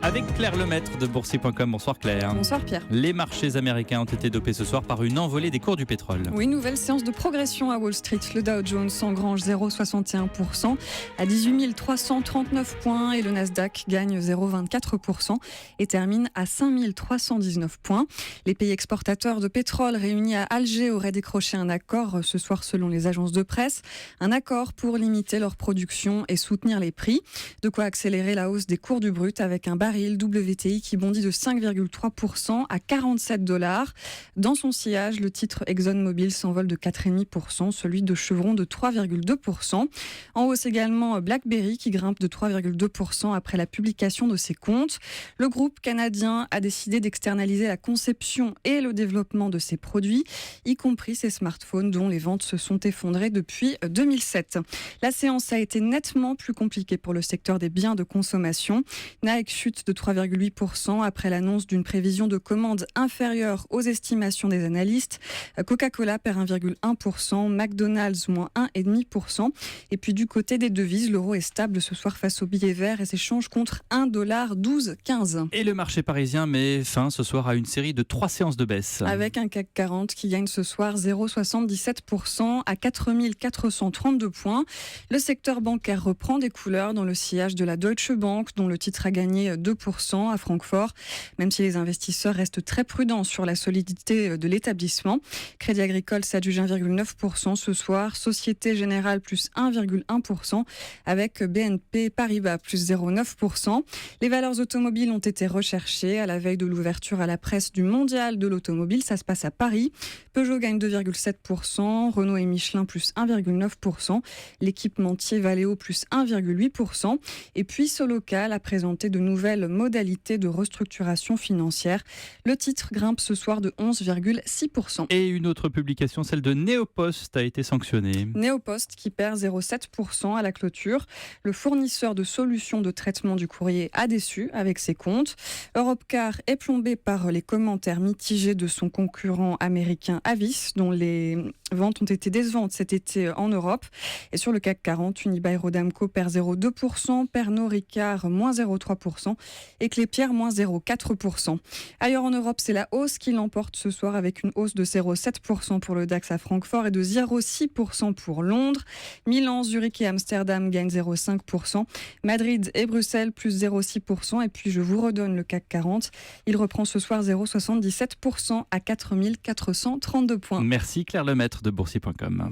Avec Claire Lemaître de Boursier.com. Bonsoir Claire. Bonsoir Pierre. Les marchés américains ont été dopés ce soir par une envolée des cours du pétrole. Oui, nouvelle séance de progression à Wall Street. Le Dow Jones engrange 0,61% à 18 339 points et le Nasdaq gagne 0,24% et termine à 5 319 points. Les pays exportateurs de pétrole réunis à Alger auraient décroché un accord ce soir selon les agences de presse. Un accord pour limiter leur production et soutenir les prix. De quoi accélérer la hausse des cours du brut avec un baril WTI qui bondit de 5,3% à $47. Dans son sillage, le titre ExxonMobil s'envole de 4,5%, celui de Chevron de 3,2%. En hausse également BlackBerry qui grimpe de 3,2% après la publication de ses comptes. Le groupe canadien a décidé d'externaliser la conception et le développement de ses produits, y compris ses smartphones dont les ventes se sont effondrées depuis 2007. La séance a été nettement plus compliquée pour le secteur des biens de consommation. Nike chute de 3,8% après l'annonce d'une prévision de commande inférieure aux estimations des analystes. Coca-Cola perd 1,1%, McDonald's moins 1,5%. Et puis du côté des devises, l'euro est stable ce soir face au billet vert et s'échange contre $1,1215. Et le marché parisien met fin ce soir à une série de 3 séances de baisse. Avec un CAC 40 qui gagne ce soir 0,77% à 4 432 points. Le secteur bancaire reprend des couleurs dans le sillage de la Deutsche Bank, dont le titre a gagné 2% à Francfort, même si les investisseurs restent très prudents sur la solidité de l'établissement. Crédit Agricole s'adjuge 1,9% ce soir, Société Générale plus 1,1%, avec BNP Paribas plus 0,9%. Les valeurs automobiles ont été recherchées à la veille de l'ouverture à la presse du Mondial de l'automobile. Ça se passe à Paris. Peugeot gagne 2,7%, Renault et Michelin plus 1,9%, l'équipementier Valeo plus 1,8%. Et puis Solocal a présenté de nouvelles modalités de restructuration financière. Le titre grimpe ce soir de 11,6%. Et une autre publication, celle de Neopost, a été sanctionnée. Neopost qui perd 0,7% à la clôture. Le fournisseur de solutions de traitement du courrier a déçu avec ses comptes. Europcar est plombé par les commentaires mitigés de son concurrent américain Avis, dont les ventes ont été décevantes cet été en Europe. Et sur le CAC 40, Unibail-Rodamco perd 0,2%, Pernod Ricard moins 0,3% et Klépierre moins 0,4%. Ailleurs en Europe, c'est la hausse qui l'emporte ce soir avec une hausse de 0,7% pour le DAX à Francfort et de 0,6% pour Londres. Milan, Zurich et Amsterdam gagnent 0,5%. Madrid et Bruxelles plus 0,6%. Et puis je vous redonne le CAC 40. Il reprend ce soir 0,77% à 4 432 points. Merci Claire Lemaître de Boursier.com.